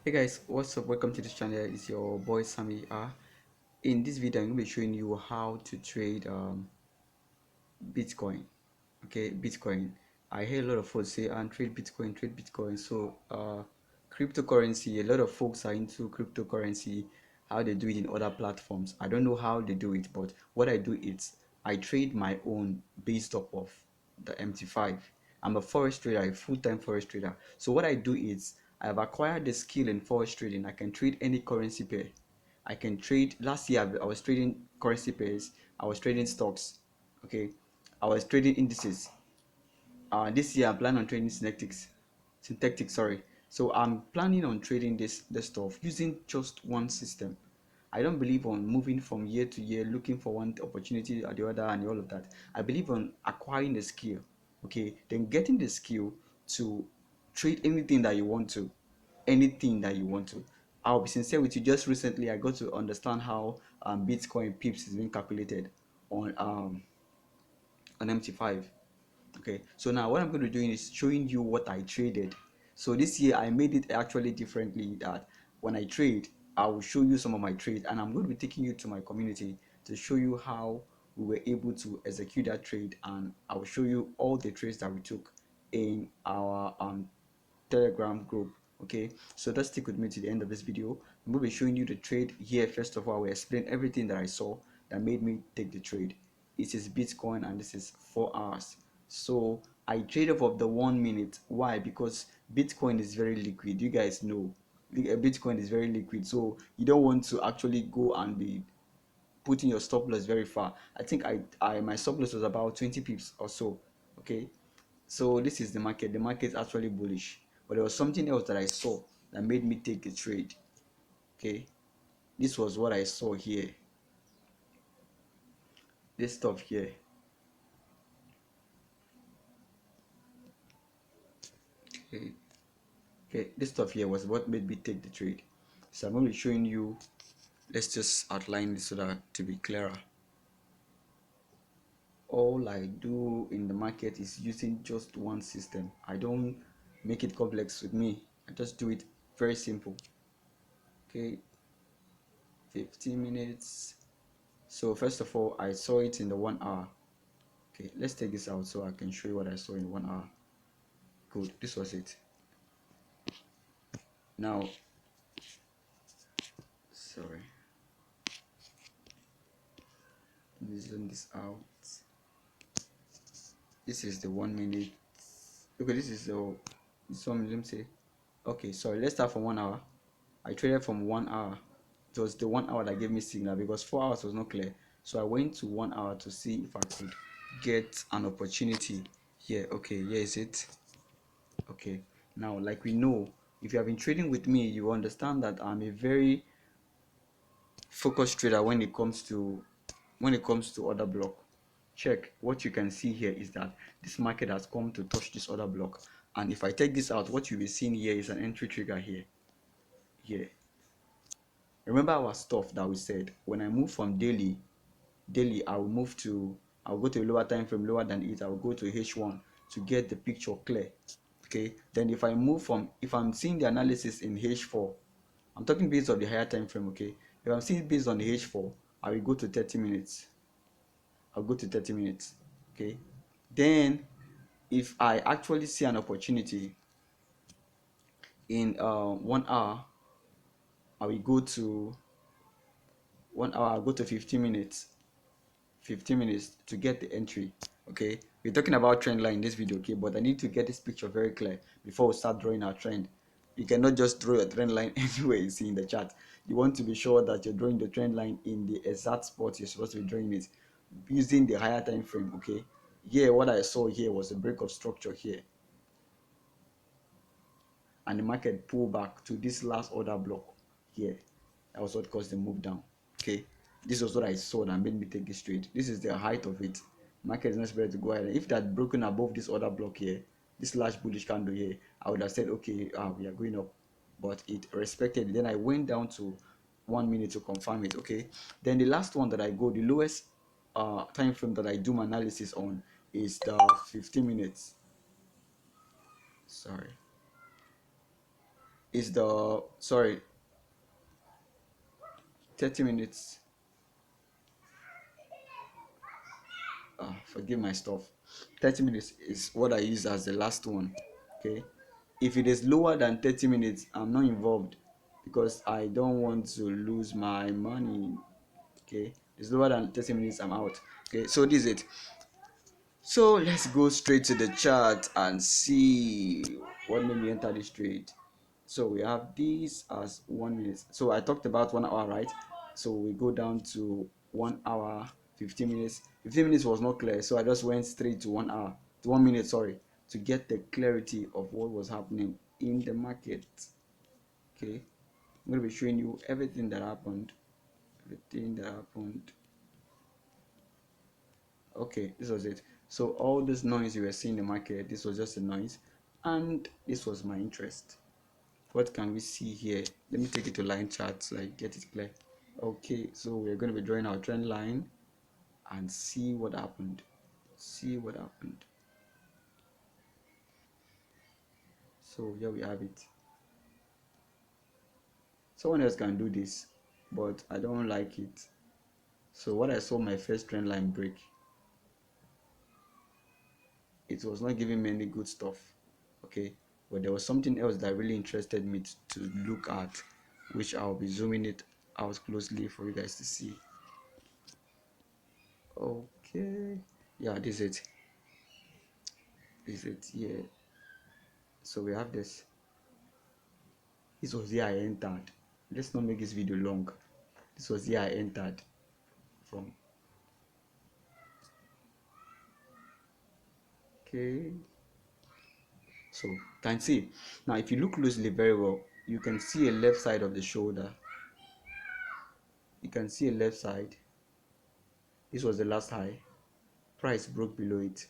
Hey guys, what's up? Welcome to this channel. It's your boy Sammy. In this video, I'm gonna be showing you how to trade Bitcoin. Okay, Bitcoin. I hear a lot of folks say and trade Bitcoin. So cryptocurrency, a lot of folks are into cryptocurrency, how they do it in other platforms. I don't know how they do it, but what I do is I trade my own based off of the MT5. I'm a forex trader, a full-time forex trader. So what I do is I have acquired the skill in forex trading. I can trade any currency pair. I can trade. Last year I was trading currency pairs. I was trading stocks. Okay, I was trading indices. This year I plan on trading synthetics. Sorry. So I'm planning on trading this stuff using just one system. I don't believe on moving from year to year, looking for one opportunity or the other, and all of that. I believe on acquiring the skill. Okay, then getting the skill to trade anything that you want to, anything that you want to. I'll be sincere with you. Just recently, I got to understand how Bitcoin pips is being calculated on MT5. Okay, so now what I'm going to do is showing you what I traded. So this year I made it actually differently, that when I trade, I will show you some of my trades, and I'm going to be taking you to my community to show you how we were able to execute that trade, and I will show you all the trades that we took in our Telegram group. Okay, so just stick with me to the end of this video. I'm going to be showing you the trade here. First of all, I will explain everything that I saw that made me take the trade. It is Bitcoin, and this is 4 hours. So I trade off of the 1 minute. Why? Because Bitcoin is very liquid. You guys know Bitcoin is very liquid, so you don't want to actually go and be putting your stop loss very far. I think I my stop loss was about 20 pips or so. Okay, so this is the market. The market is actually bullish, but there was something else that I saw that made me take a trade. Okay, this was what I saw here. This stuff here. Okay, okay, this stuff here was what made me take the trade. So I'm going to be showing you. Let's just outline this so that to be clearer. All I do in the market is using just one system. I don't make it complex with me. I just do it very simple. Okay, 15 minutes. So first of all, I saw it in the 1 hour. Okay, let's take this out so I can show you what I saw in 1 hour. Good, this was it. Now, sorry, let me zoom this out. This is the 1 minute. Okay, this is the this one. Let me say. Okay, sorry. Let's start from 1 hour. I traded from 1 hour. It was the 1 hour that gave me signal because 4 hours was not clear. So I went to 1 hour to see if I could get an opportunity here. Okay, here is it. Okay, now like we know, if you have been trading with me, you understand that I'm a very focused trader when it comes to order block. Check what you can see here is that this market has come to touch this order block, and if I take this out, what you'll be seeing here is an entry trigger here. Remember our stuff that we said when I move from daily I'll go to a lower time frame, lower than it. I'll go to H1 to get the picture clear. Okay, then if I'm seeing the analysis in H4, I'm talking based on the higher time frame. Okay, if I'm seeing based on the H4, I will go to 30 minutes. I'll go to 30 minutes. Okay, then if I actually see an opportunity in 1 hour, I will go to 1 hour. I'll go to 15 minutes. 15 minutes to get the entry. Okay, we're talking about trend line in this video. Okay, but I need to get this picture very clear before we start drawing our trend. You cannot just draw a trend line anywhere you see in the chart. You want to be sure that you're drawing the trend line in the exact spot you're supposed to be drawing it using the higher time frame. Okay, here what I saw here was a break of structure here, and the market pull back to this last order block here. That was what caused the move down. Okay, this was what I saw that made me take this trade. This is the height of it. Market is not expected to go ahead. If that had broken above this order block here, this large bullish candle here, I would have said okay, we are going up, but it respected it. Then I went down to 1 minute to confirm it. Okay, then the last one that I go, the lowest time frame that I do my analysis on is the 15 minutes. Sorry, is the sorry 30 minutes. Forgive my stuff. 30 minutes is what I use as the last one. Okay, if it is lower than 30 minutes, I'm not involved because I don't want to lose my money. Okay, it's lower than 30 minutes, I'm out. Okay, so this is it. So let's go straight to the chart and see what made me enter this trade. So we have this as 1 minute. So I talked about 1 hour, right? So we go down to 1 hour, 15 minutes. 15 minutes was not clear, so I just went straight to 1 hour, to 1 minute, sorry, to get the clarity of what was happening in the market. Okay, I'm going to be showing you everything that happened. Everything that happened. Okay, this was it. So all this noise you were seeing in the market, this was just a noise, and this was my interest. What can we see here? Let me take it to line charts so I get it clear. Okay, so we're going to be drawing our trend line and see what happened. See what happened. So here we have it. Someone else can do this, but I don't like it. So what I saw my first trend line break, it was not giving me any good stuff. Okay, but there was something else that really interested me to look at, which I'll be zooming it out closely for you guys to see. Okay, yeah, this is it. This is it here. So we have this. This was here I entered. Let's not make this video long. This was here I entered from. Okay, so can see now, if you look closely very well, you can see a left side of the shoulder. You can see a left side. This was the last high. Price broke below it.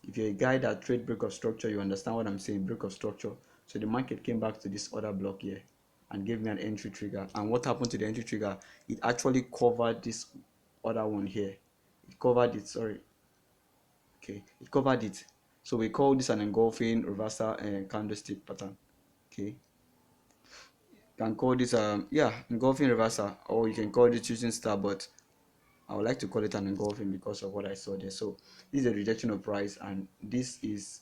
If you're a guy that trade break of structure, you understand what I'm saying. Break of structure. So the market came back to this other block here and gave me an entry trigger. And what happened to the entry trigger? It actually covered this other one here. It covered it. Sorry. Okay, it covered it. So we call this an engulfing reversal and candlestick pattern. Okay, can call this yeah, engulfing reversal, or you can call it shooting star, but I would like to call it an engulfing because of what I saw there. So this is a rejection of price, and this is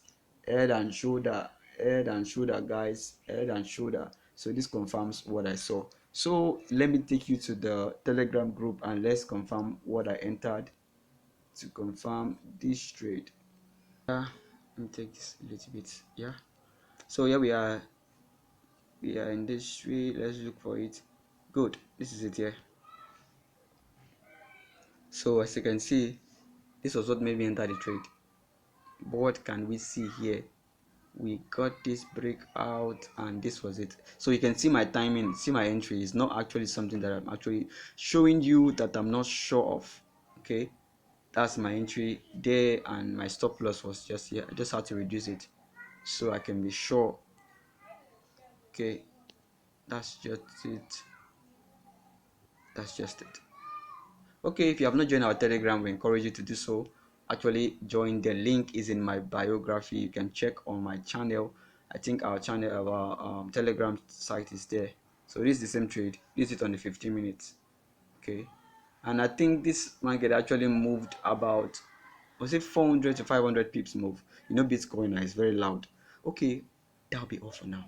head and shoulder, head and shoulder, guys, head and shoulder. So this confirms what I saw. So let me take you to the Telegram group and let's confirm what I entered to confirm this trade. Yeah, let me take this a little bit. Yeah, so here we are in this trade. Let's look for it. Good, this is it here. So as you can see, this was what made me enter the trade. But what can we see here? We got this breakout and this was it. So you can see my timing, see my entry is not actually something that I'm actually showing you that I'm not sure of. Okay, that's my entry there, and my stop loss was just here. I just had to reduce it so I can be sure. Okay, that's just it. That's just it. Okay, if you have not joined our Telegram, we encourage you to do so. Actually join. The link is in my biography. You can check on my channel. I think our channel, our Telegram site is there. So this is the same trade. This is on the 15 minutes. Okay, and I think this market actually moved about, was it 400 to 500 pips move. You know, Bitcoin is very loud. Okay, that'll be all for now.